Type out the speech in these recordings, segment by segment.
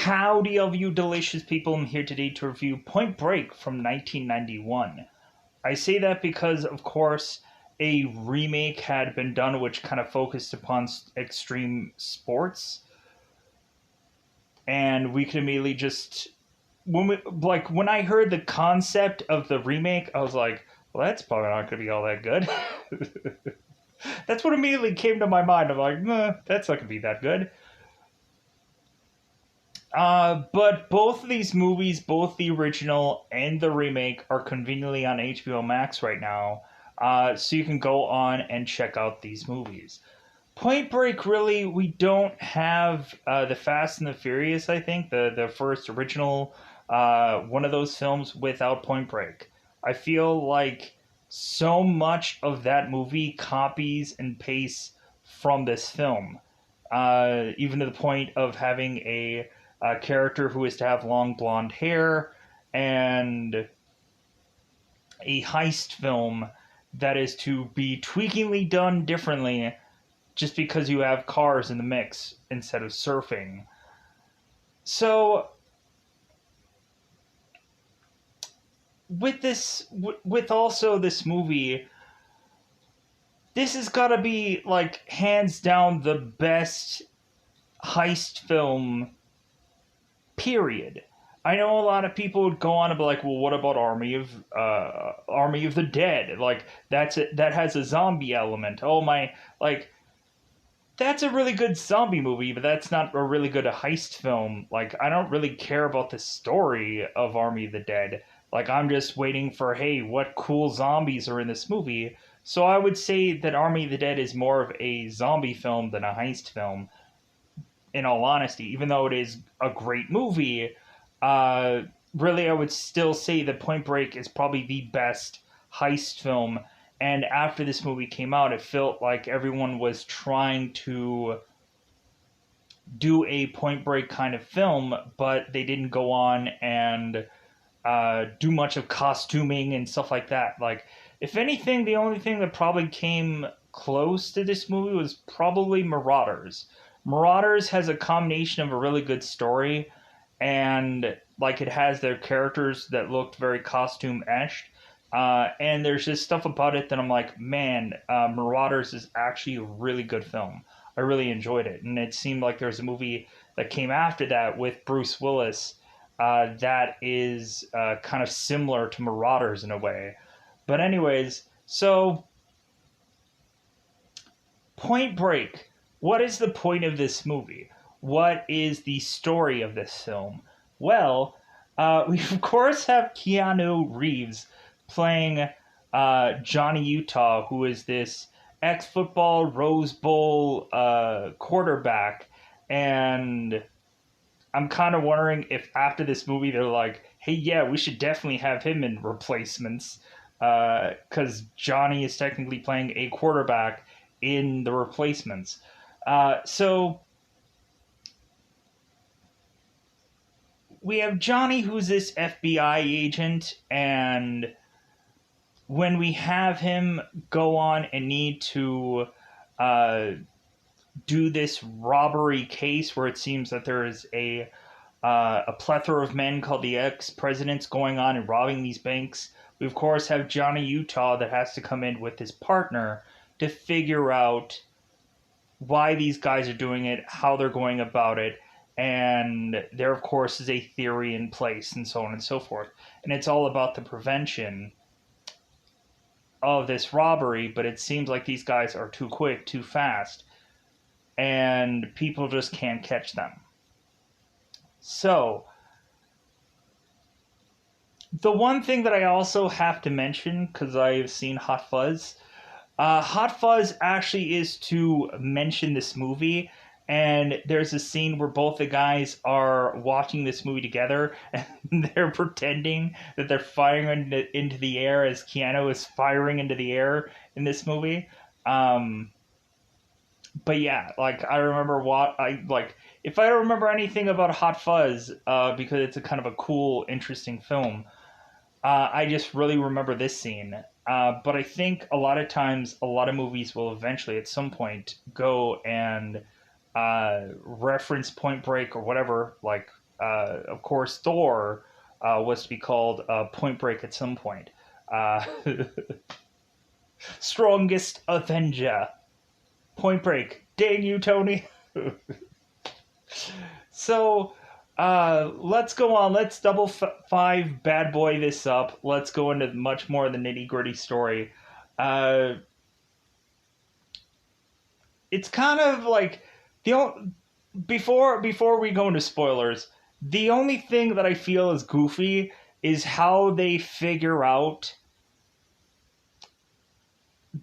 Howdy, all of you delicious people. I'm here today to review Point Break from 1991. I say that because, of course, a remake had been done which kind of focused upon extreme sports, and we could immediately just when I heard the concept of the remake, I was like, well, that's probably not going to be all that good. That's what immediately came to my mind. I'm like, that's not going to be that good. But both of these movies, both the original and the remake, are conveniently on HBO Max right now. So you can go on and check out these movies. Point Break, really, we don't have the Fast and the Furious, I think, the first original one of those films without Point Break. I feel like so much of that movie copies and pastes from this film, even to the point of having a character who is to have long blonde hair, and a heist film that is to be tweakingly done differently just because you have cars in the mix instead of surfing. So with also this movie, this has got to be like hands down the best heist film, period. I know a lot of people would go on and be like, "Well, what about Army of the Dead? Like that has a zombie element. Oh my, like that's a really good zombie movie, but that's not a really good heist film. Like I don't really care about the story of Army of the Dead. Like I'm just waiting for, hey, what cool zombies are in this movie." So I would say that Army of the Dead is more of a zombie film than a heist film, in all honesty, even though it is a great movie. uh, Really, I would still say that Point Break is probably the best heist film. And after this movie came out, it felt like everyone was trying to do a Point Break kind of film, but they didn't go on and do much of costuming and stuff like that. Like, if anything, the only thing that probably came close to this movie was probably Marauders. Marauders has a combination of a really good story, and like it has their characters that looked very costume eshed. And there's just stuff about it that I'm like, man, Marauders is actually a really good film. I really enjoyed it, and it seemed like there's a movie that came after that with Bruce Willis that is kind of similar to Marauders in a way. But anyways, so Point Break. What is the point of this movie? What is the story of this film? Well, we of course have Keanu Reeves playing Johnny Utah, who is this ex-football Rose Bowl quarterback. And I'm kind of wondering if after this movie they're like, hey, yeah, we should definitely have him in Replacements, because Johnny is technically playing a quarterback in the Replacements. So we have Johnny, who's this FBI agent, and when we have him go on and need to uh, do this robbery case where it seems that there is a plethora of men called the ex-presidents going on and robbing these banks, we of course have Johnny Utah that has to come in with his partner to figure out why these guys are doing it, how they're going about it, and there of course is a theory in place and so on and so forth. And it's all about the prevention of this robbery, but it seems like these guys are too quick, too fast, and people just can't catch them. So, the one thing that I also have to mention, because I've seen Hot Fuzz, Hot Fuzz actually is to mention this movie, and there's a scene where both the guys are watching this movie together, and they're pretending that they're firing into the air as Keanu is firing into the air in this movie. Um, but yeah, like I remember what I like. If I remember anything about Hot Fuzz, because it's a kind of a cool, interesting film, I just really remember this scene. But I think a lot of times, a lot of movies will eventually, at some point, go and reference Point Break or whatever, like of course, Thor was to be called Point Break at some point. Uh, Strongest Avenger. Point Break. Dang you, Tony. So, let's go on. Let's double five bad boy this up. Let's go into much more of the nitty gritty story. Uh, it's kind of like before we go into spoilers. The only thing that I feel is goofy is how they figure out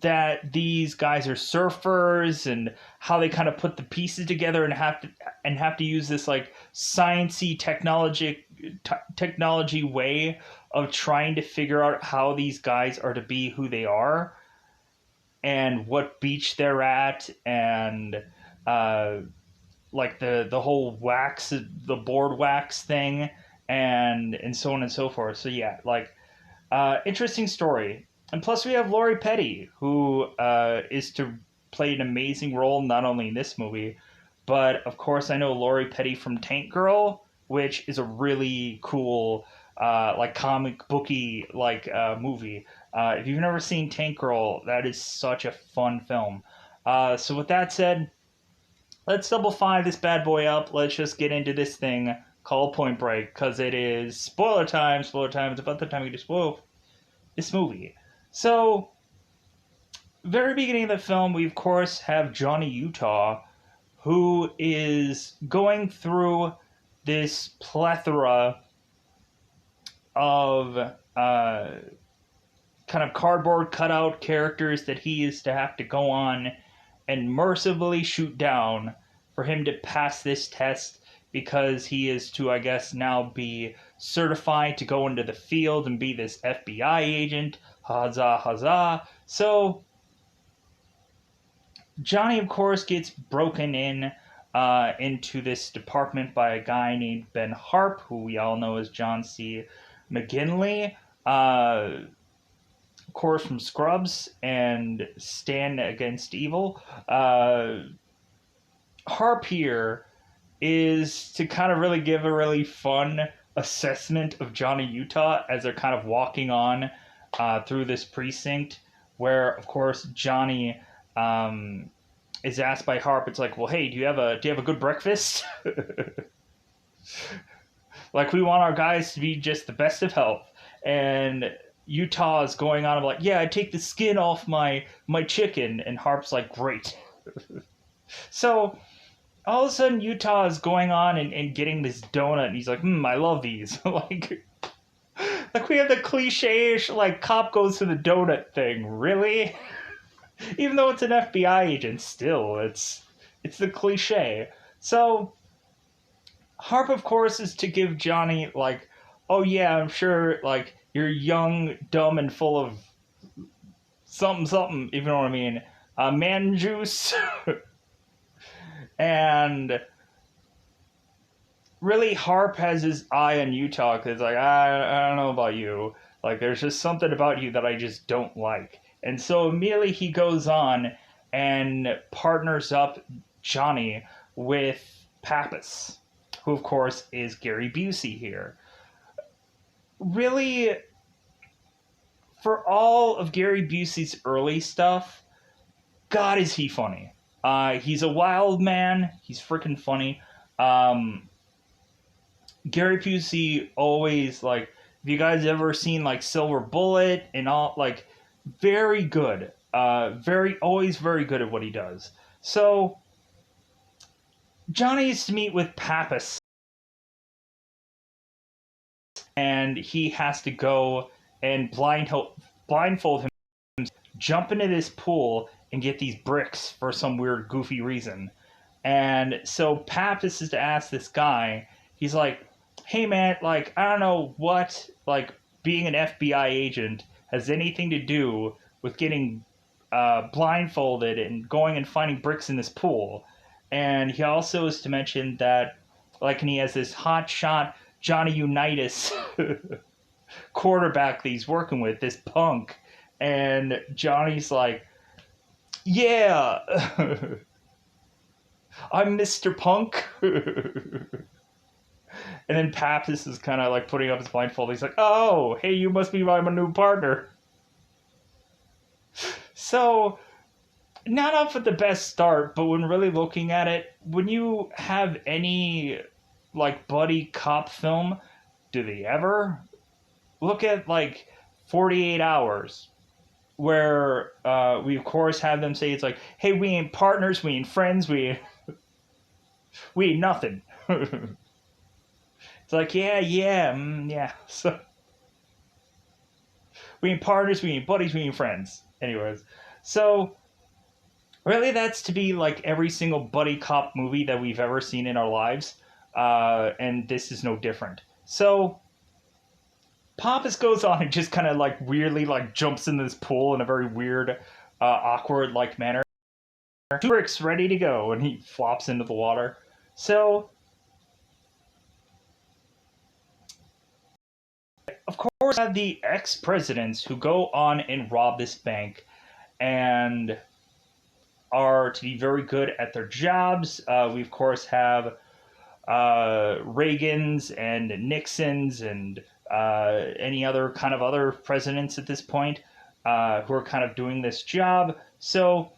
that these guys are surfers and how they kind of put the pieces together and have to use this like sciencey technology way of trying to figure out how these guys are to be who they are and what beach they're at and like the whole the board wax thing and so on and so forth. So yeah, like interesting story. And plus, we have Lori Petty, who is to play an amazing role not only in this movie, but of course, I know Lori Petty from Tank Girl, which is a really cool, like comic booky like movie. If you've never seen Tank Girl, that is such a fun film. So with that said, let's double five this bad boy up. Let's just get into this thing called Point Break, because it is spoiler time. Spoiler time. It's about the time we just spoil this movie. So, very beginning of the film, we of course have Johnny Utah, who is going through this plethora of kind of cardboard cutout characters that he is to have to go on and mercifully shoot down for him to pass this test, because he is to, I guess, now be certified to go into the field and be this FBI agent. Huzzah, huzzah. So, Johnny, of course, gets broken in into this department by a guy named Ben Harp, who we all know as John C. McGinley, of course, from Scrubs and Stand Against Evil. Harp here is to kind of really give a really fun assessment of Johnny Utah as they're kind of walking on through this precinct, where of course Johnny is asked by Harp. It's like, well, hey, do you have a good breakfast? Like, we want our guys to be just the best of health. And Utah is going on. I'm like, yeah, I take the skin off my chicken, and Harp's like, great. So all of a sudden, Utah is going on and getting this donut, and he's like, I love these. Like we have the cliche-ish, like, cop goes to the donut thing. Really? Even though it's an FBI agent, still, it's the cliche. So, Harp, of course, is to give Johnny, like, oh yeah, I'm sure, like, you're young, dumb, and full of something, if you know what I mean. Man juice. And really, Harp has his eye on Utah, because, like, I don't know about you. Like, there's just something about you that I just don't like. And so immediately he goes on and partners up Johnny with Pappas, who, of course, is Gary Busey here. Really, for all of Gary Busey's early stuff, God, is he funny. He's a wild man. He's freaking funny. Gary Busey always, like, have you guys ever seen, like, Silver Bullet and all, like, very good. Always very good at what he does. So, Johnny is to meet with Pappas, and he has to go and blindfold him, jump into this pool, and get these bricks for some weird, goofy reason. And so Pappas is to ask this guy, he's like, hey man, like, I don't know what, like, being an FBI agent has anything to do with getting blindfolded and going and finding bricks in this pool. And he also is to mention that, like, and he has this hot shot Johnny Unitas quarterback that he's working with, this punk. And Johnny's like, yeah, I'm Mr. Punk. And then Pappas is kind of like putting up his blindfold. He's like, "Oh, hey, you must be my new partner." So, not off at the best start, but when really looking at it, when you have any like buddy cop film, do they ever look at like 48 Hours, where we of course have them say it's like, "Hey, we ain't partners, we ain't friends, we ain't nothing." It's like, yeah. So we ain't partners, we ain't buddies, we ain't friends. Anyways, so really, that's to be like every single buddy cop movie that we've ever seen in our lives, and this is no different. So Pappas goes on and just kind of like weirdly like jumps in this pool in a very weird, awkward like manner. Rick's ready to go, and he flops into the water. So of course, have the ex-presidents who go on and rob this bank and are to be very good at their jobs. We of course have Reagan's and Nixon's and any other kind of other presidents at this point who are kind of doing this job. So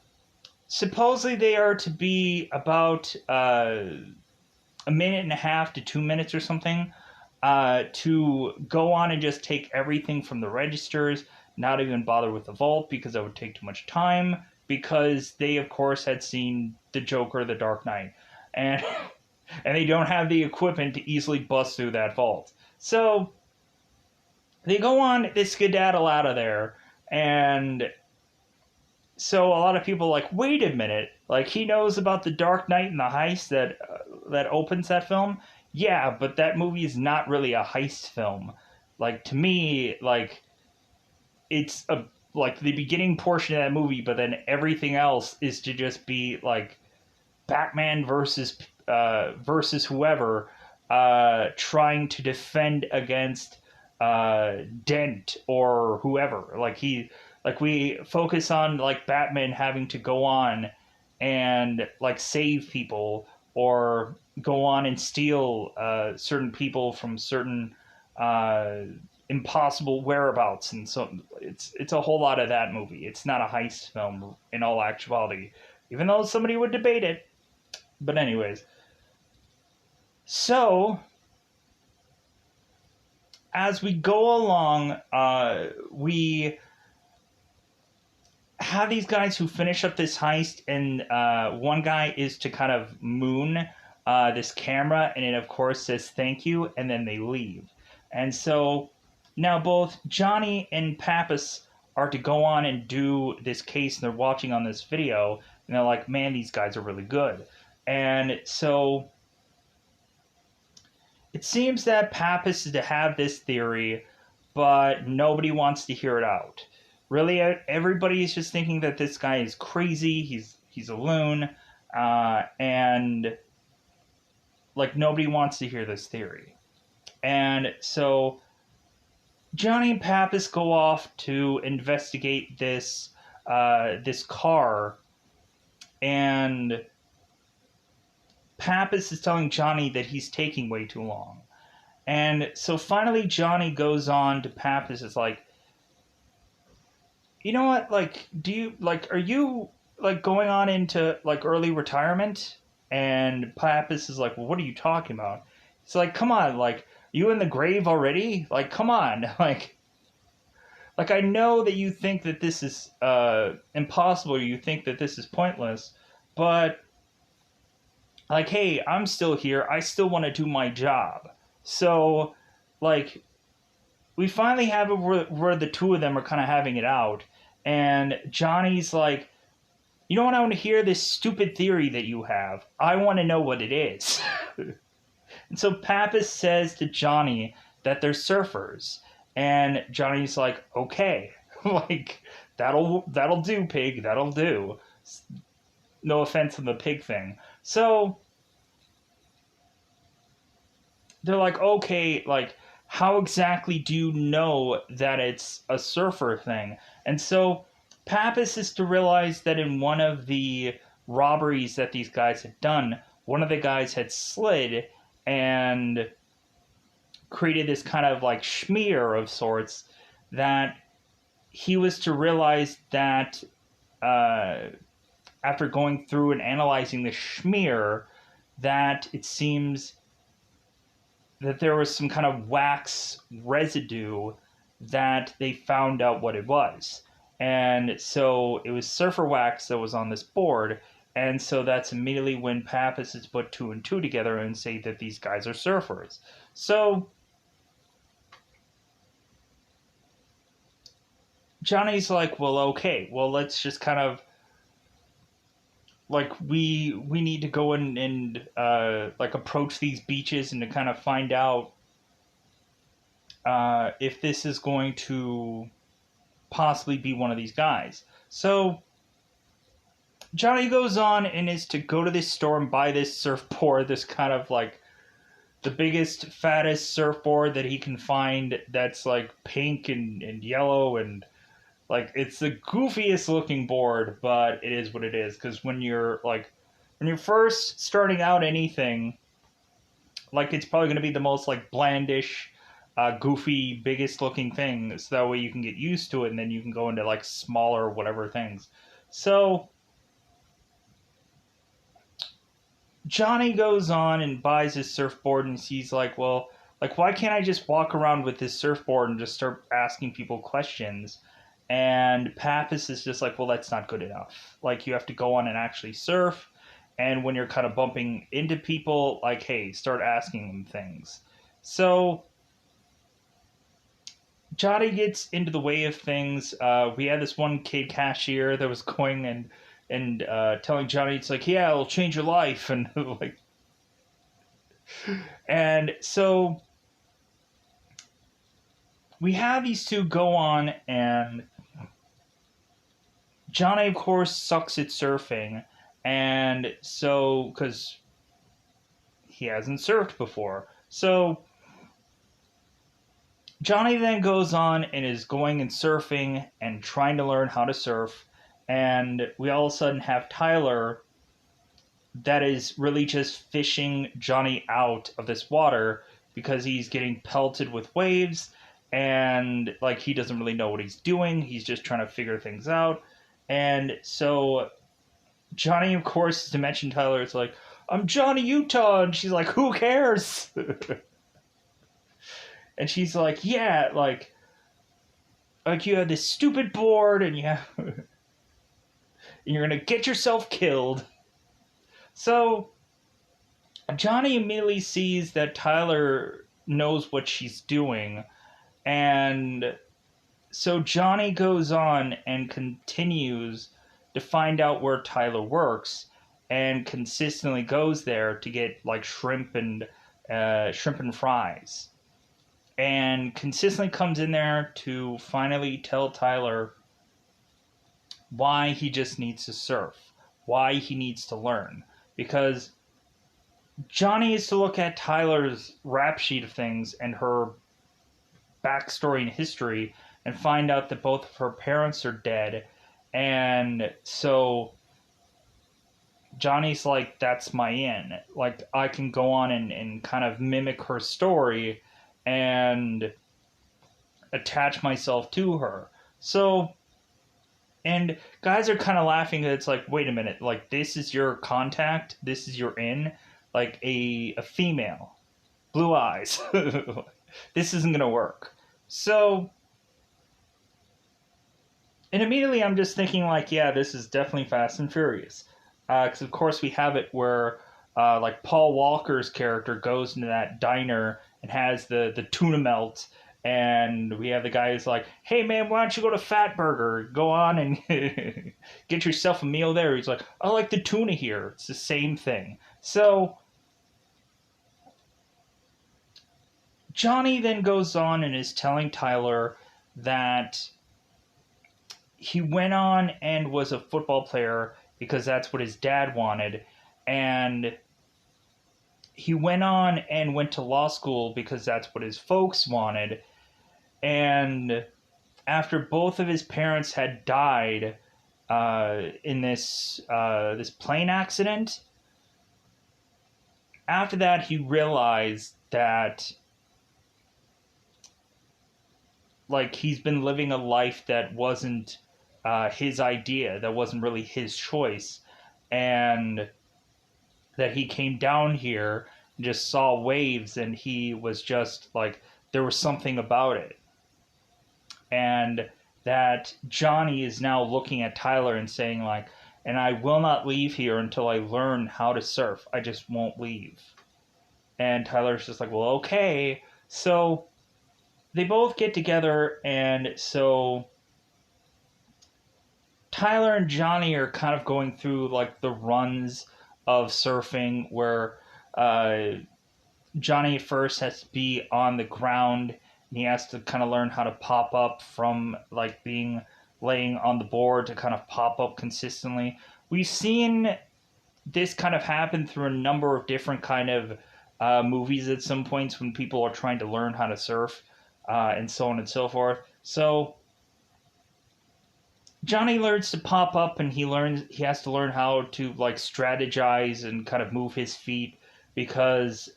supposedly they are to be about a minute and a half to 2 minutes or something to go on and just take everything from the registers, not even bother with the vault because that would take too much time. Because they, of course, had seen the Joker, The Dark Knight, and and they don't have the equipment to easily bust through that vault. So they go on, they skedaddle out of there, and so a lot of people are like, wait a minute, like he knows about the Dark Knight and the heist that opens that film. Yeah, but that movie is not really a heist film. Like to me, like it's a like the beginning portion of that movie, but then everything else is to just be like Batman versus whoever trying to defend against Dent or whoever. Like we focus on like Batman having to go on and like save people or go on and steal certain people from certain uh, impossible whereabouts, and so it's a whole lot of that movie. It's not a heist film in all actuality, even though somebody would debate it. But anyways, so as we go along, we have these guys who finish up this heist, and one guy is to kind of moon this camera, and it of course says thank you, and then they leave. And so now both Johnny and Pappas are to go on and do this case, and they're watching on this video, and they're like, man, these guys are really good. And so it seems that Pappas is to have this theory, but nobody wants to hear it out. Really, everybody is just thinking that this guy is crazy. He's a loon, and like nobody wants to hear this theory. And so Johnny and Pappas go off to investigate this car, and Pappas is telling Johnny that he's taking way too long. And so finally Johnny goes on to Pappas. It's like, you know what? Like, are you like going on into like early retirement? And Pappas is like, well, what are you talking about? It's like, come on, like, you in the grave already? Like, come on, like I know that you think that this is impossible. You think that this is pointless, but like, hey, I'm still here. I still want to do my job. So, like, we finally have it where the two of them are kind of having it out, and Johnny's like, you know what? I want to hear this stupid theory that you have. I want to know what it is. And so Pappas says to Johnny that they're surfers, and Johnny's like, okay, like that'll do, pig. That'll do. No offense on the pig thing. So they're like, okay, like, how exactly do you know that it's a surfer thing? And so Pappas is to realize that in one of the robberies that these guys had done, one of the guys had slid, and created this kind of like schmear of sorts that he was to realize that after going through and analyzing the schmear, that it seems that there was some kind of wax residue that they found out what it was. And so it was surfer wax that was on this board. And so that's immediately when Pappas is put two and two together and say that these guys are surfers. So Johnny's like, well, okay, well, let's just kind of like we need to go and like approach these beaches and to kind of find out if this is going to possibly be one of these guys. So Johnny goes on and is to go to this store and buy this surfboard, this kind of like the biggest, fattest surfboard that he can find that's like pink and yellow, and like it's the goofiest looking board, but it is what it is. Because when you're first starting out anything, like it's probably going to be the most like blandish, goofy, biggest looking thing, so that way you can get used to it, and then you can go into like smaller whatever things. So Johnny goes on and buys his surfboard, and he's like, well, like, why can't I just walk around with this surfboard and just start asking people questions? And Pappas is just like, well, that's not good enough. Like, you have to go on and actually surf, and when you're kind of bumping into people, like, hey, start asking them things. So Johnny gets into the way of things. We had this one kid cashier that was going and telling Johnny, it's like, yeah, it'll change your life, and like, and so we have these two go on, and Johnny, of course, sucks at surfing, and so because he hasn't surfed before, so Johnny then goes on and is going and surfing and trying to learn how to surf, and we all of a sudden have Tyler that is really just fishing Johnny out of this water because he's getting pelted with waves, and like he doesn't really know what he's doing. He's just trying to figure things out. And so Johnny, of course, to mention Tyler, it's like, I'm Johnny Utah, and she's like, who cares? And she's like, yeah, like you have this stupid board, and and you're gonna get yourself killed. So Johnny immediately sees that Tyler knows what she's doing, and so Johnny goes on and continues to find out where Tyler works, and consistently goes there to get like shrimp and fries, and consistently comes in there to finally tell Tyler why he just needs to surf, why he needs to learn. Because Johnny is to look at Tyler's rap sheet of things and her backstory and history and find out that both of her parents are dead. And so Johnny's like, that's my in. Like, I can go on and kind of mimic her story and attach myself to her. So, and guys are kind of laughing that it's like, wait a minute, like, this is your contact, this is your in, like a female, blue eyes. This isn't going to work. So, and immediately I'm just thinking like, yeah, this is definitely Fast and Furious. Because of course we have it where like Paul Walker's character goes into that diner and has the tuna melt, and we have the guy who's like, hey man, why don't you go to Fat Burger, go on and get yourself a meal there. He's like, I like the tuna here. It's the same thing. So Johnny then goes on and is telling Tyler that he went on and was a football player because that's what his dad wanted, and he went on and went to law school because that's what his folks wanted. And after both of his parents had died in this plane accident, after that he realized that like he's been living a life that wasn't his idea, that wasn't really his choice, and that he came down here and just saw waves, and he was just like, there was something about it. And that Johnny is now looking at Tyler and saying like, and I will not leave here until I learn how to surf. I just won't leave. And Tyler's just like, well, okay. So they both get together, and so Tyler and Johnny are kind of going through like the runs of surfing where Johnny at first has to be on the ground, and he has to kind of learn how to pop up from like being laying on the board to kind of pop up consistently. We've seen this kind of happen through a number of different kind of movies at some points when people are trying to learn how to surf and so on and so forth. So Johnny learns to pop up, and he has to learn how to like strategize and kind of move his feet, because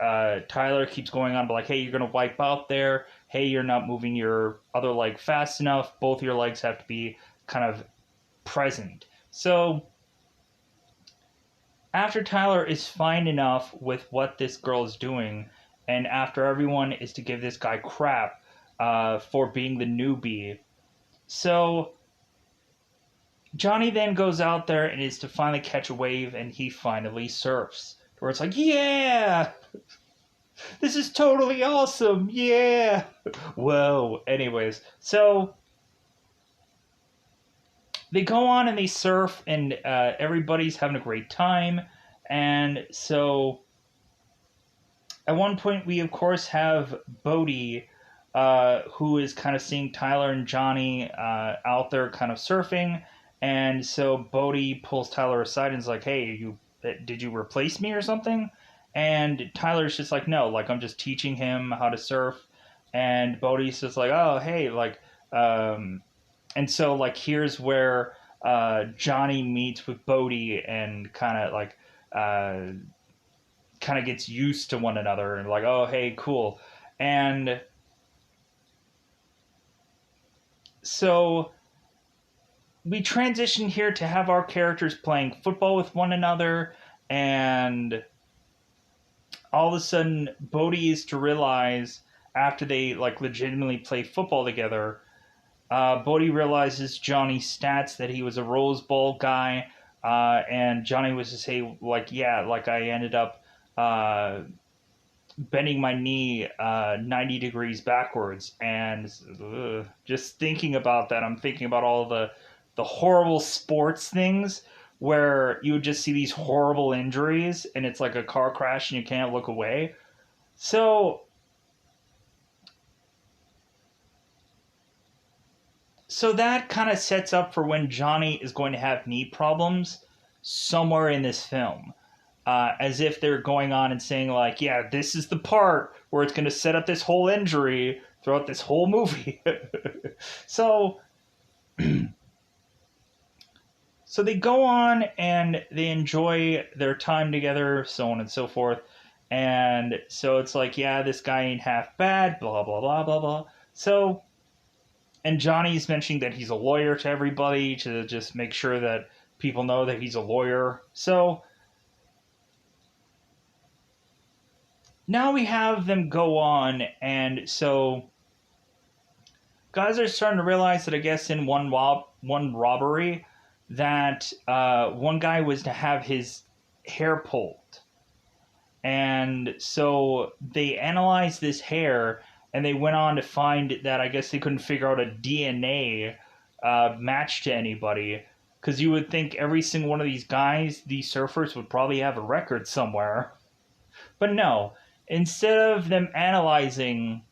Tyler keeps going on, but like, hey, you're gonna wipe out there. Hey, you're not moving your other leg fast enough. Both your legs have to be kind of present. So after Tyler is fine enough with what this girl is doing, and after everyone is to give this guy crap for being the newbie, so Johnny then goes out there and is to finally catch a wave, and he finally surfs. Where it's like, yeah, this is totally awesome, yeah. Whoa. Anyways, so they go on and they surf, and everybody's having a great time. And so at one point, we of course have Bodhi, who is kind of seeing Tyler and Johnny out there kind of surfing. And so Bodhi pulls Tyler aside and is like, hey, did you replace me or something? And Tyler's just like, no, like I'm just teaching him how to surf. And Bodhi's just like, oh, hey, like, and so like here's where Johnny meets with Bodhi and kind of like kind of gets used to one another and like, oh, hey, cool. And so we transition here to have our characters playing football with one another, and all of a sudden Bodhi is to realize, after they like legitimately play football together, Bodhi realizes Johnny's stats, that he was a Rose Bowl guy, and Johnny was to say like, yeah, like I ended up bending my knee 90 degrees backwards, and just thinking about that, I'm thinking about all the horrible sports things where you would just see these horrible injuries, and it's like a car crash and you can't look away. So that kind of sets up for when Johnny is going to have knee problems somewhere in this film. As if they're going on and saying like, yeah, this is the part where it's going to set up this whole injury throughout this whole movie. So so they go on and they enjoy their time together, so on and so forth. And so it's like, yeah, this guy ain't half bad, blah, blah, blah, blah, blah. So, and Johnny's mentioning that he's a lawyer to everybody to just make sure that people know that he's a lawyer. So now we have them go on, and so guys are starting to realize that I guess in one robbery that one guy was to have his hair pulled. And so they analyzed this hair, and they went on to find that I guess they couldn't figure out a DNA match to anybody. Because you would think every single one of these guys, these surfers, would probably have a record somewhere. But no. Instead of them analyzing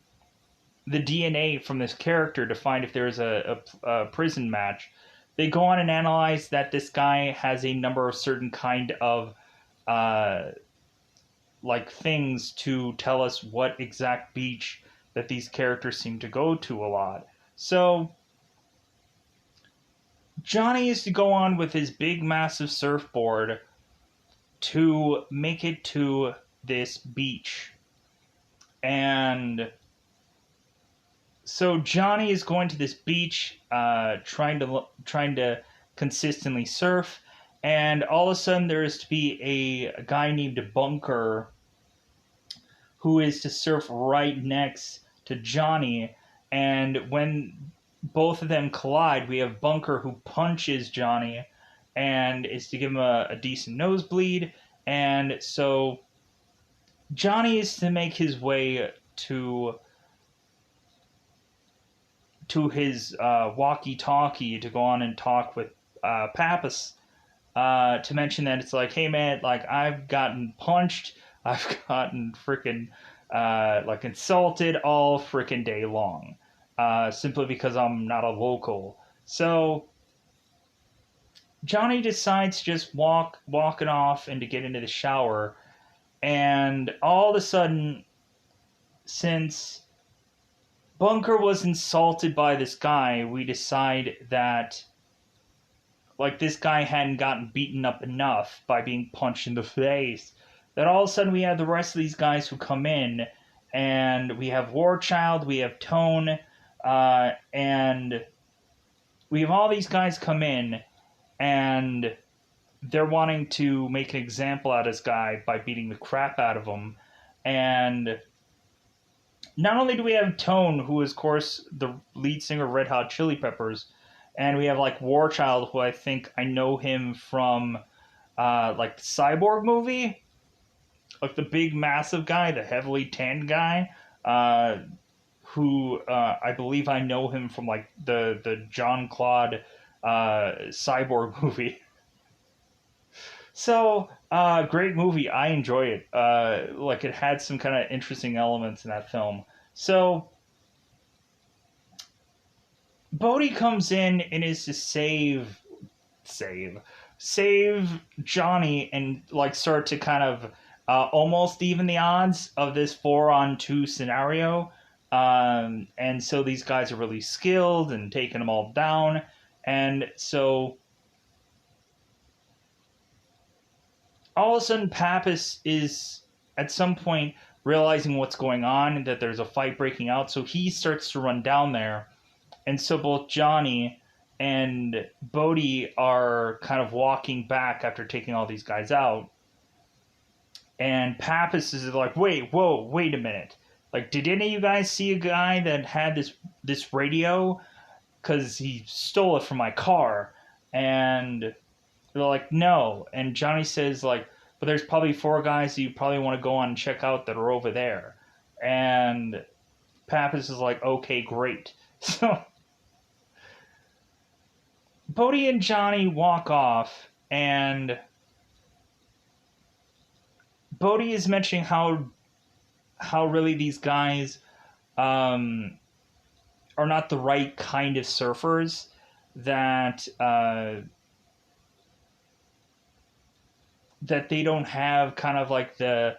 the DNA from this character to find if there's a prison match, they go on and analyze that this guy has a number of certain kind of like things to tell us what exact beach that these characters seem to go to a lot. So Johnny is to go on with his big massive surfboard to make it to this beach. And So Johnny is going to this beach, trying to consistently surf, and all of a sudden there is to be a guy named Bunker who is to surf right next to Johnny. And when both of them collide, we have Bunker who punches Johnny and is to give him a decent nosebleed. And so Johnny is to make his way to his walkie-talkie to go on and talk with Pappas, to mention that it's like, hey man, like I've gotten punched, I've gotten freaking like insulted all freaking day long, simply because I'm not a local. So Johnny decides to just walking off and to get into the shower, and all of a sudden, since Bunker was insulted by this guy, we decide that like this guy hadn't gotten beaten up enough by being punched in the face. Then all of a sudden we have the rest of these guys who come in, and we have Warchild, we have Tone, and we have all these guys come in, and they're wanting to make an example out of this guy by beating the crap out of him. And not only do we have Tone, who is, of course, the lead singer of Red Hot Chili Peppers, and we have like Warchild, who I think I know him from like the Cyborg movie, like the big massive guy, the heavily tanned guy, who I believe I know him from like the John Claude Cyborg movie. So great movie. I enjoy it. Like it had some kind of interesting elements in that film. So Bodhi comes in and is to save save Johnny and like start to kind of almost even the odds of this 4-on-2 scenario. And so these guys are really skilled and taking them all down. And so all of a sudden Pappas is at some point realizing what's going on and that there's a fight breaking out. So he starts to run down there. And so both Johnny and Bodhi are kind of walking back after taking all these guys out. And Pappas is like, wait a minute. Like, did any of you guys see a guy that had this radio? Because he stole it from my car. And they're like, no. And Johnny says, like, but there's probably 4 guys that you probably want to go on and check out that are over there. And Pappas is like, okay, great. So Bodhi and Johnny walk off, and Bodhi is mentioning how really these guys are not the right kind of surfers, that that they don't have kind of like the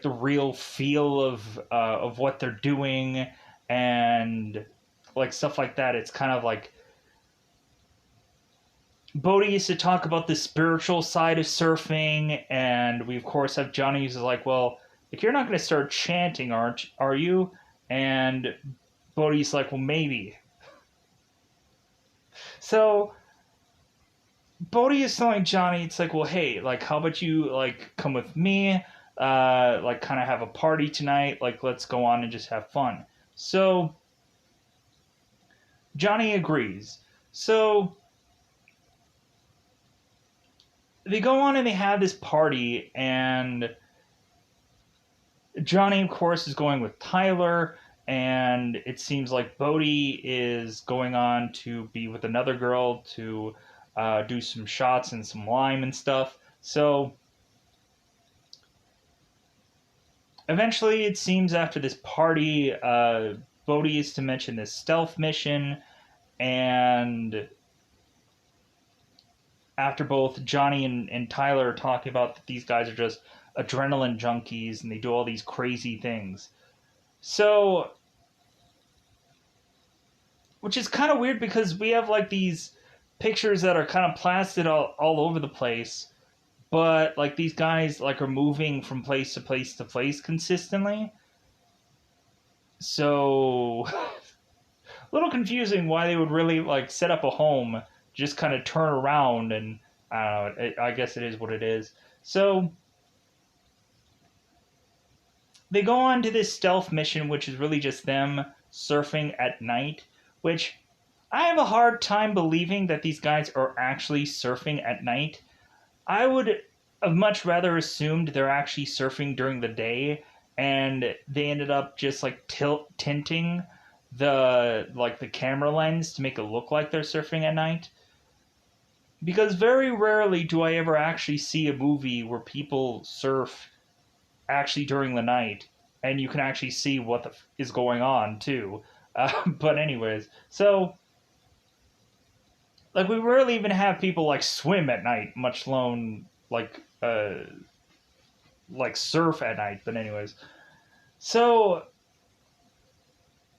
real feel of what they're doing, and like stuff like that. It's kind of like Bodhi used to talk about the spiritual side of surfing, and we of course have Johnny who's like, well, like you're not going to start chanting, are you? And Bodhi's like, well, maybe. So Bodhi is telling Johnny, it's like, well, hey, like, how about you like come with me? Like, kind of have a party tonight. Like, let's go on and just have fun. So Johnny agrees. So they go on and they have this party, and Johnny, of course, is going with Tyler, and it seems like Bodhi is going on to be with another girl to do some shots and some lime and stuff. So eventually, it seems after this party, Bodhi is to mention this stealth mission, and after both Johnny and Tyler are talking about that these guys are just adrenaline junkies and they do all these crazy things. So, which is kind of weird because we have like these pictures that are kind of plastered all over the place, but like these guys like are moving from place to place to place consistently. So a little confusing why they would really like set up a home, just kind of turn around, and I don't know. I guess it is what it is. So they go on to this stealth mission, which is really just them surfing at night, which I have a hard time believing that these guys are actually surfing at night. I would have much rather assumed they're actually surfing during the day, and they ended up just like tinting the camera lens to make it look like they're surfing at night. Because very rarely do I ever actually see a movie where people surf actually during the night, and you can actually see what is going on too. But anyways, so like we rarely even have people like swim at night, much alone like surf at night. But anyways, so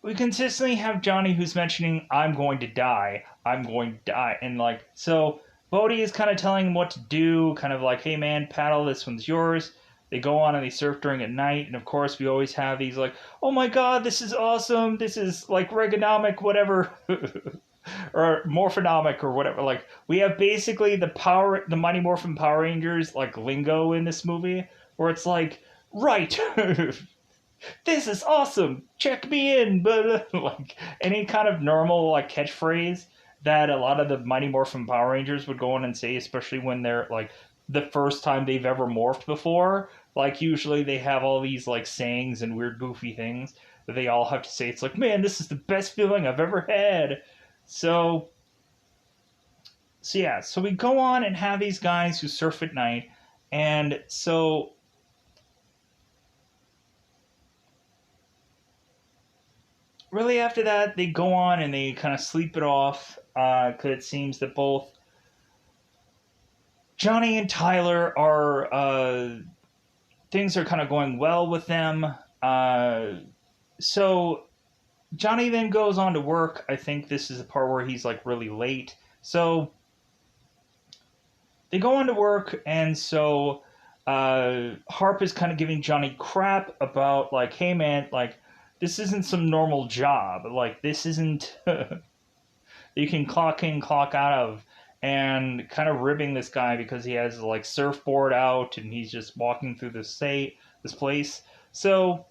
we consistently have Johnny who's mentioning, I'm going to die, I'm going to die. And like, so Bodhi is kind of telling him what to do, kind of like, hey man, paddle, this one's yours. They go on and they surf during at night. And of course, we always have these like, oh my god, this is awesome. This is like Reaganomic, whatever. Or Morphonomic or whatever. Like, we have basically the Mighty Morphin Power Rangers like lingo in this movie, where it's like, right. This is awesome. Check me in, but like any kind of normal like catchphrase that a lot of the Mighty Morphin Power Rangers would go on and say, especially when they're like the first time they've ever morphed before. Like usually they have all these like sayings and weird goofy things that they all have to say. It's like, man, this is the best feeling I've ever had. So yeah, so we go on and have these guys who surf at night, and so really after that they go on and they kind of sleep it off because it seems that both Johnny and Tyler are things are kind of going well with them. So Johnny then goes on to work. I think this is the part where he's like really late. So they go on to work, and so Harp is kind of giving Johnny crap about like, hey man, like this isn't some normal job. Like this isn't you can clock in, clock out of, and kind of ribbing this guy because he has like surfboard out and he's just walking through this place. So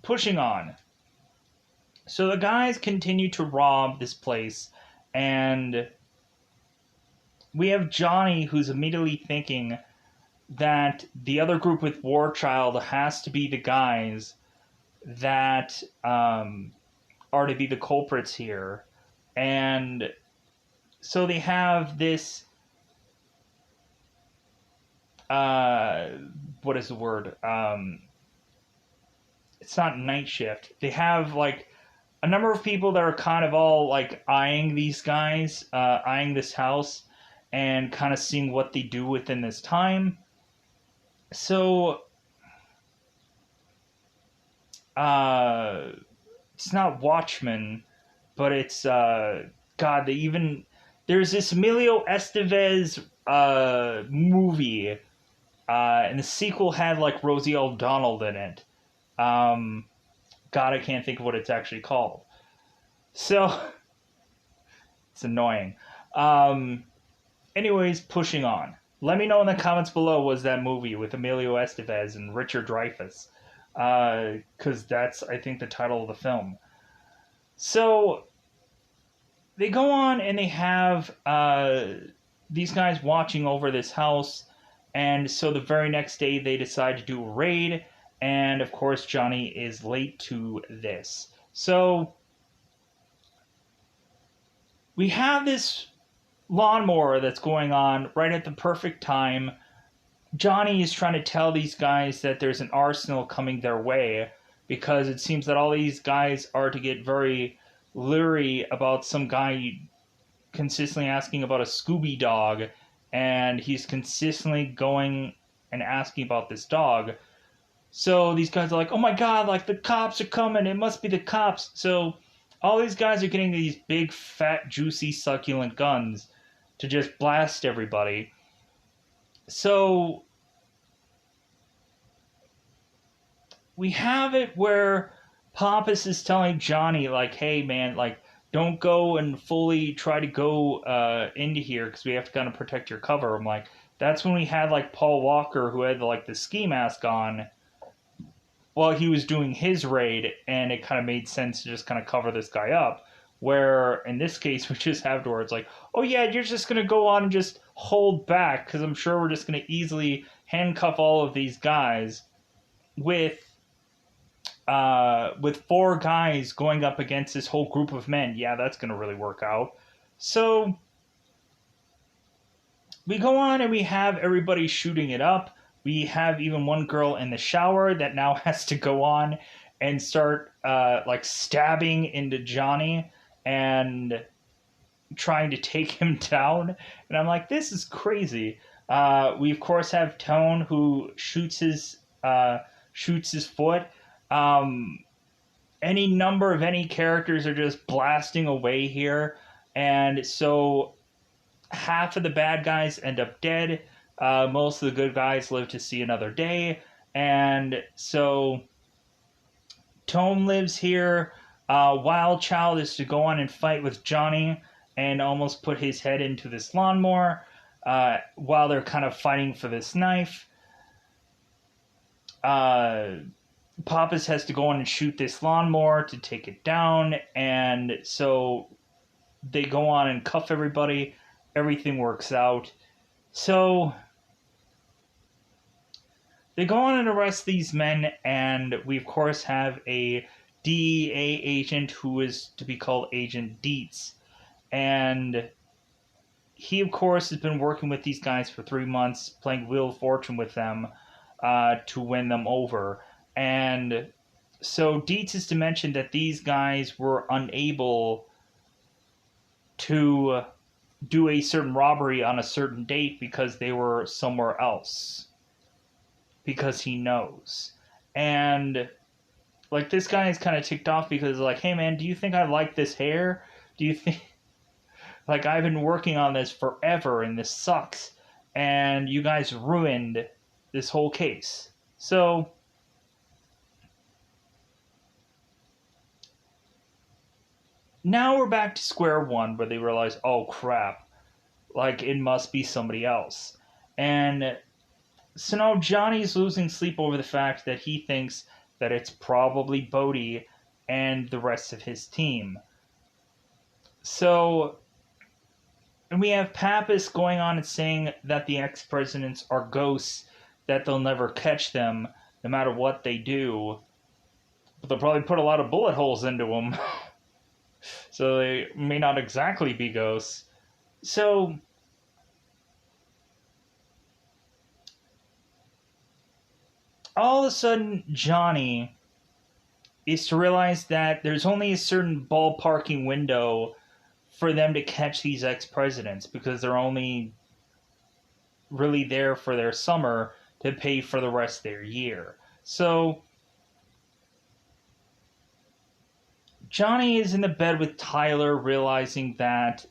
pushing on. So the guys continue to rob this place, and we have Johnny who's immediately thinking that the other group with War Child has to be the guys that are to be the culprits here. And so they have this what is the word? It's not night shift. They have like a number of people that are kind of all like eyeing these guys, eyeing this house, and kind of seeing what they do within this time. So it's not Watchmen, but it's God. They even there's this Emilio Estevez movie, and the sequel had like Rosie O'Donnell in it. God, I can't think of what it's actually called. So it's annoying. Anyways, pushing on. Let me know in the comments below, was that movie with Emilio Estevez and Richard Dreyfuss? Because that's, I think, the title of the film. So they go on and they have these guys watching over this house. And so the very next day they decide to do a raid. And of course, Johnny is late to this. So we have this lawnmower that's going on right at the perfect time. Johnny is trying to tell these guys that there's an arsenal coming their way, because it seems that all these guys are to get very leery about some guy consistently asking about a Scooby dog, and he's consistently going and asking about this dog. So these guys are like, oh my god, like the cops are coming, it must be the cops. So all these guys are getting these big, fat, juicy, succulent guns to just blast everybody. So we have it where Pappas is telling Johnny, like, hey, man, like, don't go and fully try to go into here because we have to kind of protect your cover. I'm like, that's when we had, like, Paul Walker, who had, like, the ski mask on while he was doing his raid, and it kind of made sense to just kind of cover this guy up. Where, in this case, we just have to where it's like, oh, yeah, you're just going to go on and just hold back because I'm sure we're just going to easily handcuff all of these guys with four guys going up against this whole group of men. Yeah, that's going to really work out. So we go on and we have everybody shooting it up. We have even one girl in the shower that now has to go on and start like stabbing into Johnny and trying to take him down. And I'm like, this is crazy. We of course have Tone, who shoots his foot. Any number of any characters are just blasting away here, and so half of the bad guys end up dead. Most of the good guys live to see another day, and so Tone lives here. Wild Child is to go on and fight with Johnny and almost put his head into this lawnmower while they're kind of fighting for this knife. Pappas has to go on and shoot this lawnmower to take it down, and so they go on and cuff everybody. Everything works out. So they go on and arrest these men, and we of course have a DEA agent who is to be called Agent Dietz, and he of course has been working with these guys for 3 months, playing Wheel of Fortune with them to win them over. And so Dietz is to mention that these guys were unable to do a certain robbery on a certain date because they were somewhere else. Because he knows. And like this guy is kind of ticked off because like, hey man, do you think I like this hair? Do you think like I've been working on this forever and this sucks and you guys ruined this whole case. So now we're back to square one where they realize, oh crap, like it must be somebody else. And so now Johnny's losing sleep over the fact that he thinks that it's probably Bodhi and the rest of his team. So, and we have Pappas going on and saying that the ex-presidents are ghosts, that they'll never catch them no matter what they do. But they'll probably put a lot of bullet holes into them. So they may not exactly be ghosts. So all of a sudden, Johnny is to realize that there's only a certain ballparking window for them to catch these ex-presidents because they're only really there for their summer to pay for the rest of their year. So Johnny is in the bed with Tyler, realizing that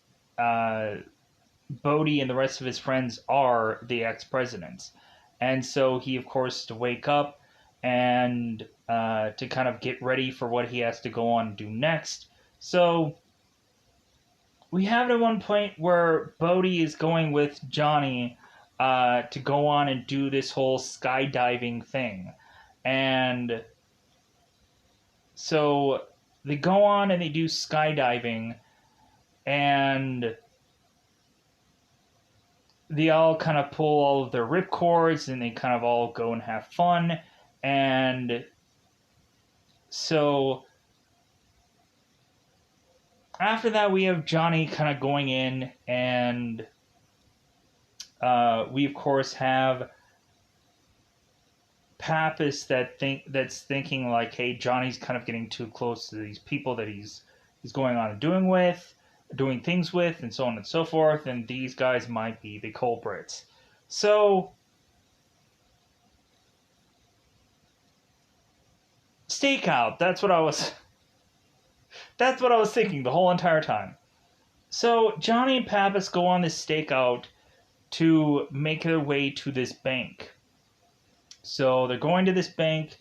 Bodhi and the rest of his friends are the ex-presidents. And so he, of course, to wake up and to kind of get ready for what he has to go on and do next. So we have it at one point where Bodhi is going with Johnny to go on and do this whole skydiving thing. And so they go on and they do skydiving, and they all kind of pull all of their ripcords, and they kind of all go and have fun. And so after that, we have Johnny kind of going in, and we of course have Pappas that's thinking like, hey, Johnny's kind of getting too close to these people that he's going on and doing things with, and so on and so forth, and these guys might be the culprits. So stakeout, that's what I was thinking the whole entire time. So Johnny and Pappas go on this stakeout to make their way to this bank. So they're going to this bank.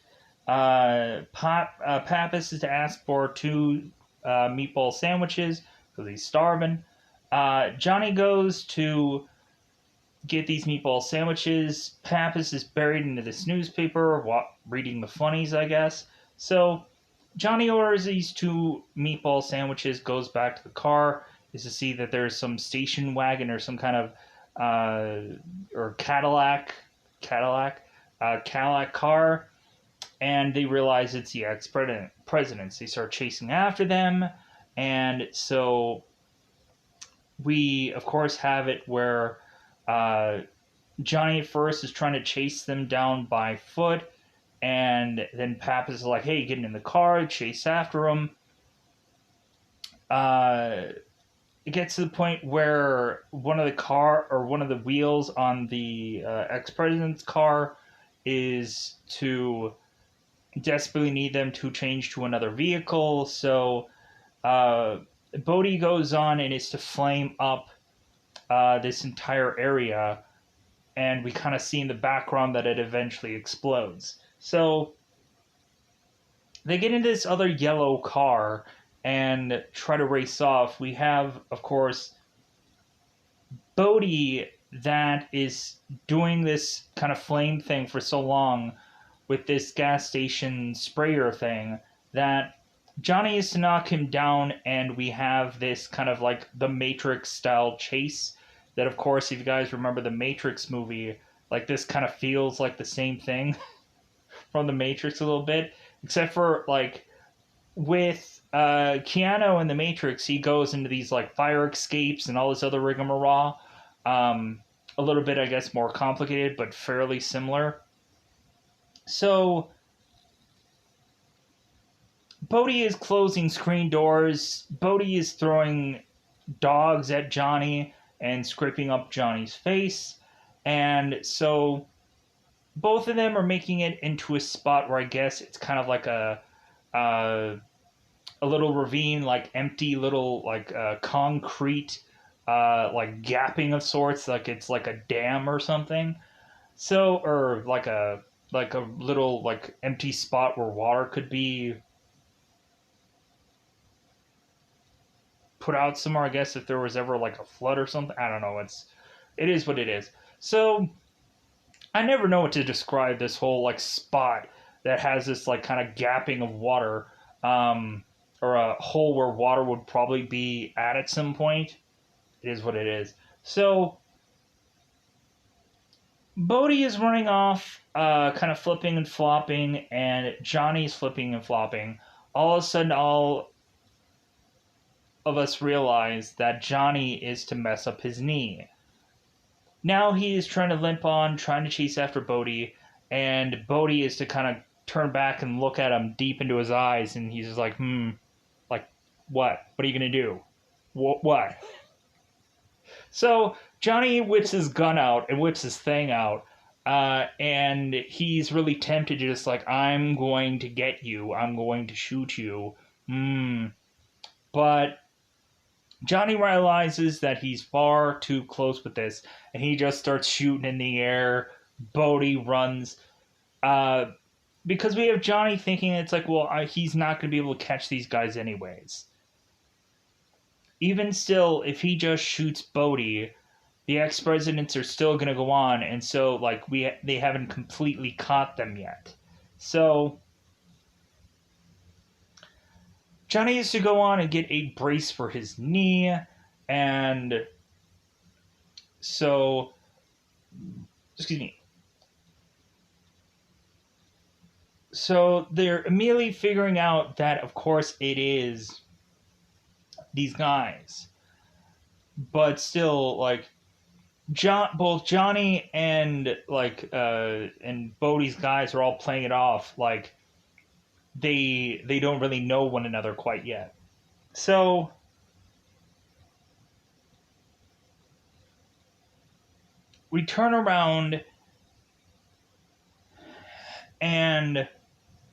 Pappas is to ask for two meatball sandwiches because he's starving. Johnny goes to get these meatball sandwiches. Pappas is buried into this newspaper, reading the funnies, I guess. So Johnny orders these two meatball sandwiches, goes back to the car, is to see that there's some station wagon or some kind of or Cadillac car, and they realize it's the ex-presidents. They start chasing after them, and so we, of course, have it where uh, Johnny at first is trying to chase them down by foot, and then Pappas is like, "Hey, get in the car, chase after him." It gets to the point where one of the wheels on the ex-president's car is to desperately need them to change to another vehicle. So uh, Bodhi goes on and is to flame up this entire area, and we kind of see in the background that it eventually explodes. So they get into this other yellow car and try to race off. We have, of course, Bodhi that is doing this kind of flame thing for so long with this gas station sprayer thing that Johnny is to knock him down, and we have this kind of like the Matrix style chase. That, of course, if you guys remember the Matrix movie, like this kind of feels like the same thing from the Matrix a little bit, except for like with Keanu in the Matrix, he goes into these like fire escapes and all this other rigmarole. A little bit, I guess, more complicated, but fairly similar. So Bodhi is closing screen doors. Bodhi is throwing dogs at Johnny and scraping up Johnny's face. And so both of them are making it into a spot where I guess it's kind of like a little ravine, like empty little like concrete like gapping of sorts, like it's like a dam or something. So or like a little like empty spot where water could be put out somewhere, I guess, if there was ever like a flood or something. I don't know. It is what it is. So I never know what to describe this whole like spot that has this like kind of gapping of water, or a hole where water would probably be at some point. It is what it is. So Bodhi is running off, kind of flipping and flopping, and Johnny's flipping and flopping. All of a sudden, all of us realize that Johnny is to mess up his knee. Now he is trying to limp on, trying to chase after Bodhi, and Bodhi is to kind of turn back and look at him deep into his eyes, and he's just like, like, what? What are you going to do? What? So Johnny whips his gun out and whips his thing out, and he's really tempted to just like, I'm going to get you. I'm going to shoot you. But Johnny realizes that he's far too close with this, and he just starts shooting in the air. Bodhi runs. Because we have Johnny thinking it's like, well, he's not going to be able to catch these guys anyways. Even still, if he just shoots Bodhi, the ex-presidents are still going to go on, and so like they haven't completely caught them yet. So Johnny is to go on and get a brace for his knee, and so excuse me. So they're immediately figuring out that, of course, it is these guys. But still, like, both Johnny and and Bodhi's guys are all playing it off like they don't really know one another quite yet. So we turn around, and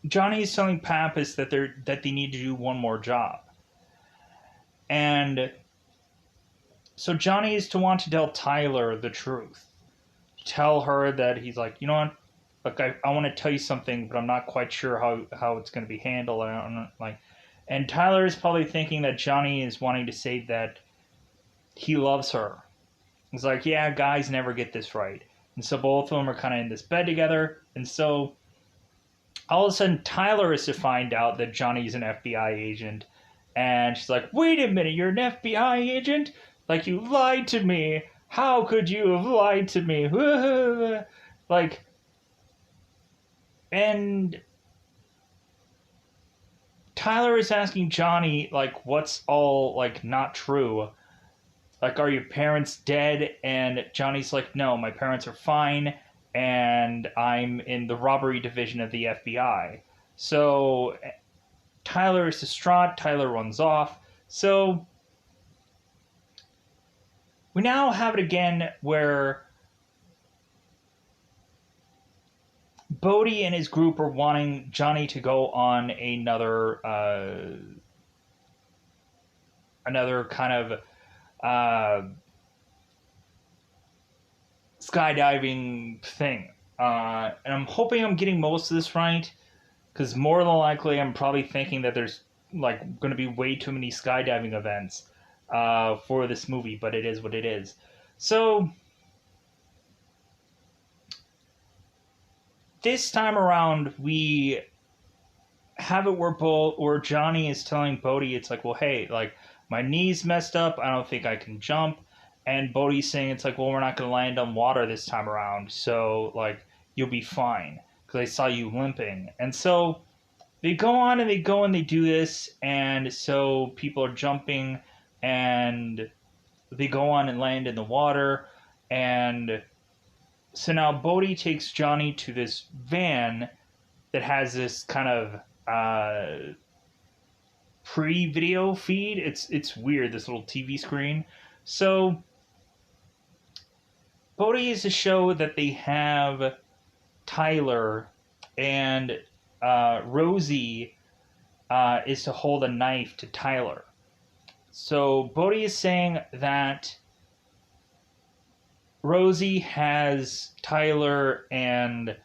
Johnny is telling Pappas that they need to do one more job. And so Johnny is to want to tell Tyler the truth. Tell her that he's like, you know what? like I want to tell you something, but I'm not quite sure how it's going to be handled. I don't know, like, and Tyler is probably thinking that Johnny is wanting to say that he loves her. He's like, yeah, guys never get this right. And so both of them are kind of in this bed together. And so all of a sudden, Tyler is to find out that Johnny's an FBI agent. And she's like, wait a minute, you're an FBI agent? Like, you lied to me. How could you have lied to me? Like, and Tyler is asking Johnny, like, what's all, like, not true? Like, are your parents dead? And Johnny's like, no, my parents are fine, and I'm in the robbery division of the FBI. So Tyler is distraught. Tyler runs off. So we now have it again where Bodhi and his group are wanting Johnny to go on another kind of skydiving thing. And I'm hoping I'm getting most of this right, because more than likely I'm probably thinking that there's like going to be way too many skydiving events for this movie, but it is what it is. So this time around, we have it where Johnny is telling Bodhi, it's like, well, hey, like, my knee's messed up. I don't think I can jump. And Bodhi's saying, it's like, well, we're not going to land on water this time around. So, like, you'll be fine. Because I saw you limping. And so they go on and they do this. And so people are jumping. And they go on and land in the water. And so now Bodhi takes Johnny to this van that has this kind of pre-video feed. It's weird, this little TV screen. So Bodhi is to show that they have Tyler, and Rosie is to hold a knife to Tyler. So Bodhi is saying that Rosie has Tyler, and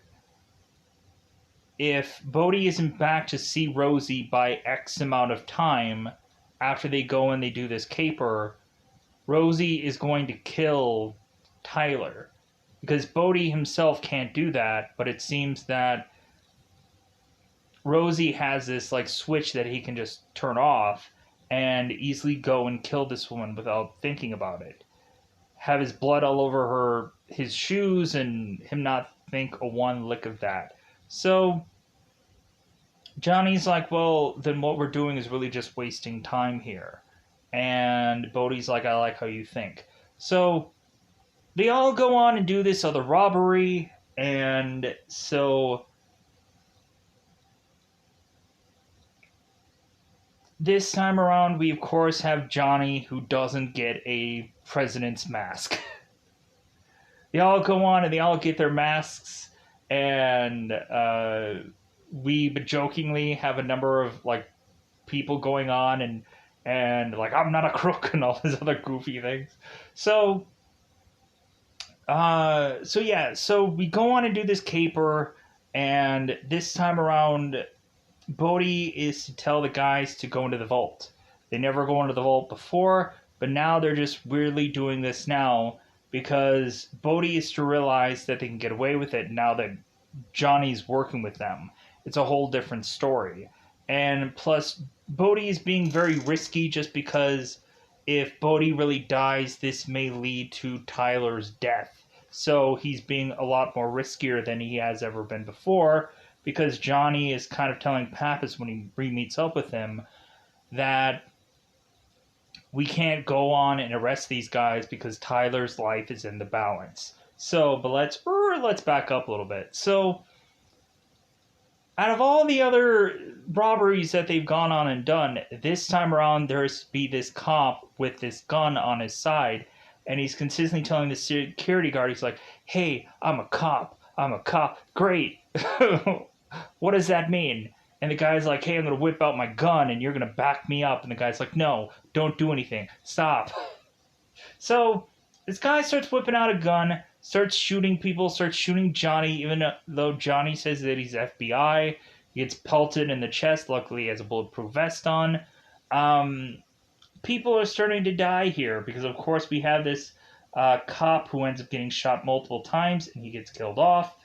if Bodhi isn't back to see Rosie by X amount of time after they go and they do this caper, Rosie is going to kill Tyler. Because Bodhi himself can't do that, but it seems that Rosie has this like switch that he can just turn off and easily go and kill this woman without thinking about it. Have his blood all over his shoes, and him not think a one lick of that. So Johnny's like, well, then what we're doing is really just wasting time here. And Bodhi's like, I like how you think. So they all go on and do this other robbery. And so this time around, we of course have Johnny, who doesn't get a president's mask. They all go on and they all get their masks. And we jokingly have a number of like people going on and like, I'm not a crook and all these other goofy things. So so we go on and do this caper, and this time around Bodhi is to tell the guys to go into the vault. They never go into the vault before, but now they're just weirdly doing this now because Bodhi is to realize that they can get away with it now that Johnny's working with them. It's a whole different story. And plus, Bodhi is being very risky just because if Bodhi really dies, this may lead to Tyler's death. So he's being a lot more riskier than he has ever been before, because Johnny is kind of telling Pappas when he re-meets up with him that we can't go on and arrest these guys because Tyler's life is in the balance. So, but let's back up a little bit. So, out of all the other robberies that they've gone on and done, this time around there's be this cop with this gun on his side, and he's consistently telling the security guard, he's like, hey, I'm a cop. Great. What does that mean? And the guy's like, hey, I'm going to whip out my gun and you're going to back me up. And the guy's like, no, don't do anything. Stop. So this guy starts whipping out a gun. starts shooting people, starts shooting Johnny, even though Johnny says that he's FBI. He gets pelted in the chest. Luckily, he has a bulletproof vest on. People are starting to die here because, of course, we have this cop who ends up getting shot multiple times and he gets killed off.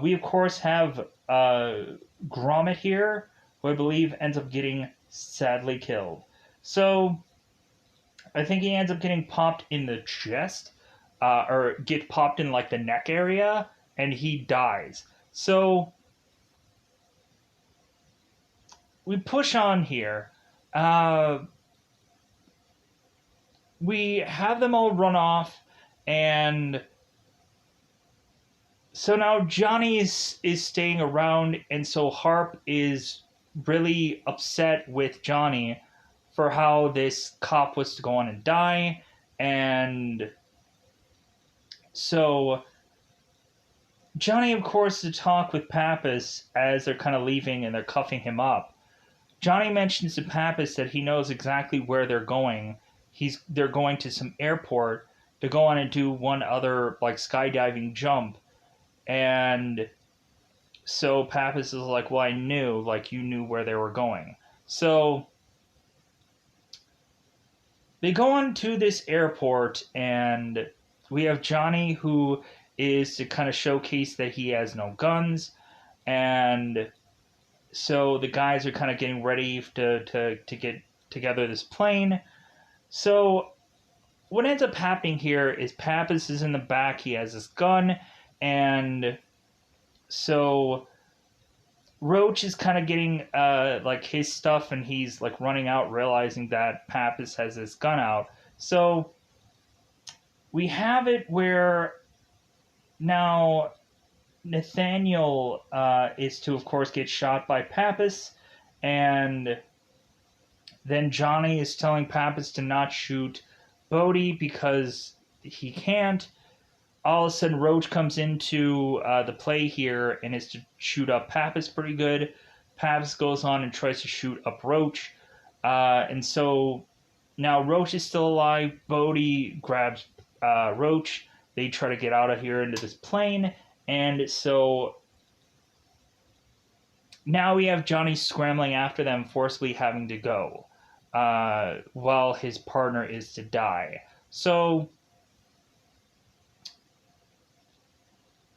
We, of course, have Gromit here, who I believe ends up getting sadly killed. So I think he ends up getting popped in the chest, or get popped in like the neck area, and he dies. So we push on here. We have them all run off, and so now Johnny is staying around, and so Harp is really upset with Johnny for how this cop was to go on and die, and so Johnny, of course, to talk with Pappas as they're kind of leaving and they're cuffing him up. Johnny mentions to Pappas that he knows exactly where they're going. They're going to some airport to go on and do one other like skydiving jump, and so Pappas is like, "Well, I knew, like you knew where they were going." So they go on to this airport, and we have Johnny, who is to kind of showcase that he has no guns, and so the guys are kind of getting ready to get together this plane. So what ends up happening here is Pappas is in the back. He has his gun, and so Roach is kind of getting like his stuff, and he's like running out, realizing that Pappas has his gun out. So we have it where now Nathaniel is to, of course, get shot by Pappas, and then Johnny is telling Pappas to not shoot Bodhi because he can't. All of a sudden, Roach comes into the play here and is to shoot up Pappas pretty good. Pappas goes on and tries to shoot up Roach. And so now Roach is still alive. Bodhi grabs Roach. They try to get out of here into this plane. And so now we have Johnny scrambling after them, forcibly having to go, while his partner is to die. So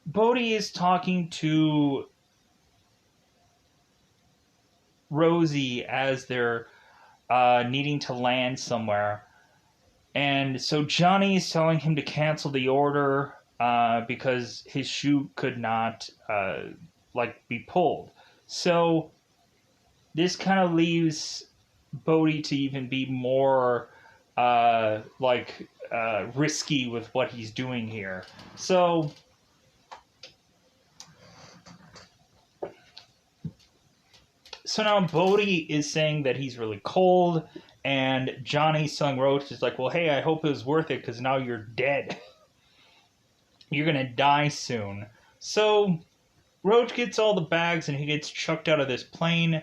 Bodhi is talking to Rosie as they're needing to land somewhere. And so Johnny is telling him to cancel the order because his chute could not be pulled. So this kind of leaves Bodhi to even be more risky with what he's doing here. So now Bodhi is saying that he's really cold, and Johnny's telling Roach is like, well, hey, I hope it was worth it because now you're dead. You're going to die soon. So Roach gets all the bags and he gets chucked out of this plane.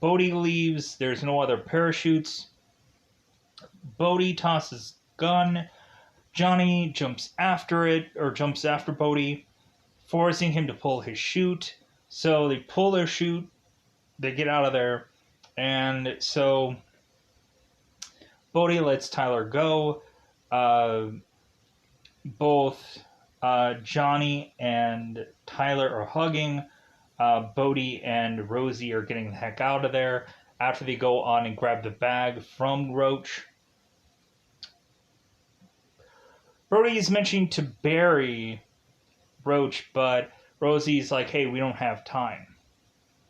Bodhi leaves. There's no other parachutes. Bodhi tosses gun. Johnny jumps after Bodhi, forcing him to pull his chute. So they pull their chute. They get out of there. And so Bodhi lets Tyler go. Both Johnny and Tyler are hugging. Bodhi and Rosie are getting the heck out of there after they go on and grab the bag from Roach. Bodhi is mentioning to bury Roach, but Rosie's like, hey, we don't have time.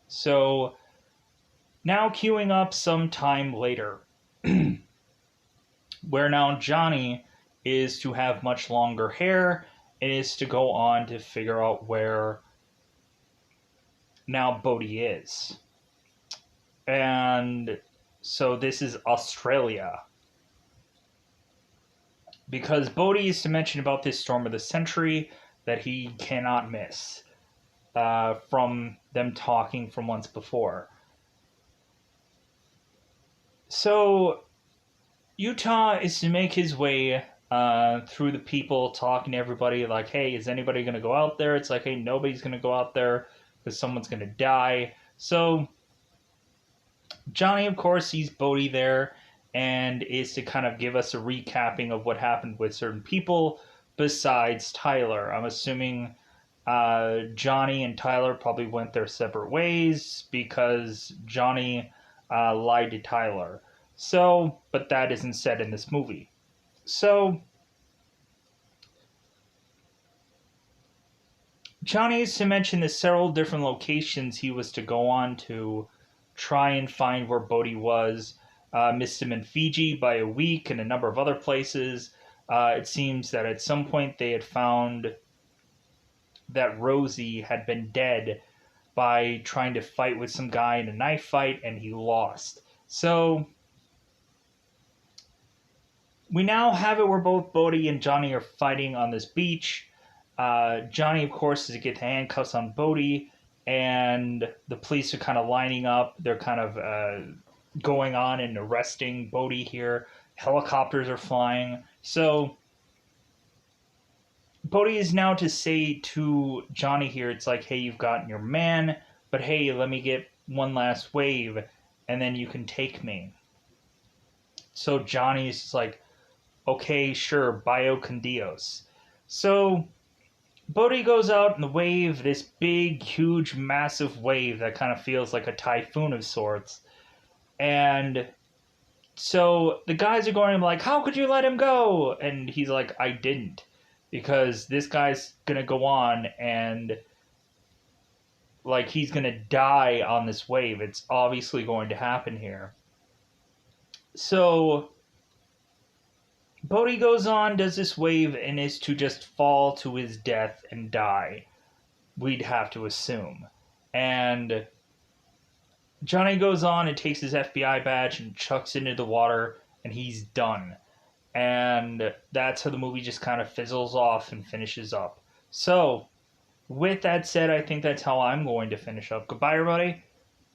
So now queuing up some time later, where now Johnny is to have much longer hair and is to go on to figure out where now Bodhi is. And so this is Australia. Because Bodhi is to mention about this storm of the century that he cannot miss from them talking from once before. So Utah is to make his way through the people, talking to everybody, like, hey, is anybody going to go out there? It's like, hey, nobody's going to go out there because someone's going to die. So Johnny, of course, sees Bodhi there and is to kind of give us a recapping of what happened with certain people besides Tyler. I'm assuming Johnny and Tyler probably went their separate ways because Johnny lied to Tyler. So, but that isn't said in this movie. So, Johnny is to mention the several different locations he was to go on to try and find where Bodhi was. Missed him in Fiji by a week and a number of other places. It seems that at some point they had found that Rosie had been dead by trying to fight with some guy in a knife fight, and he lost. So we now have it where both Bodhi and Johnny are fighting on this beach. Johnny, of course, is to get the handcuffs on Bodhi, and the police are kind of lining up. They're kind of going on and arresting Bodhi here. Helicopters are flying. So Bodhi is now to say to Johnny here, it's like, hey, you've gotten your man, but hey, let me get one last wave, and then you can take me. So Johnny's like, okay, sure, bio con Dios. So Bodhi goes out in the wave, this big, huge, massive wave that kind of feels like a typhoon of sorts. And so the guys are going like, how could you let him go? And he's like, I didn't. Because this guy's going to go on and like he's going to die on this wave. It's obviously going to happen here. So Bodhi goes on, does this wave, and is to just fall to his death and die. We'd have to assume. And Johnny goes on and takes his FBI badge and chucks it into the water, and he's done. And that's how the movie just kind of fizzles off and finishes up. So, with that said, I think that's how I'm going to finish up. Goodbye, everybody.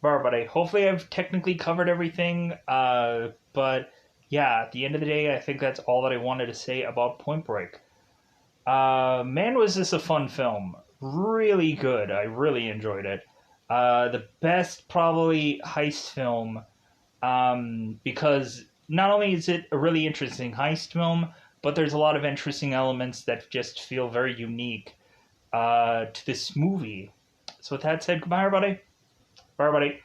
Bye, everybody. Hopefully I've technically covered everything, but yeah, at the end of the day, I think that's all that I wanted to say about Point Break. Man, was this a fun film. Really good. I really enjoyed it. The best, probably, heist film, because not only is it a really interesting heist film, but there's a lot of interesting elements that just feel very unique to this movie. So with that said, goodbye, everybody. Bye, everybody.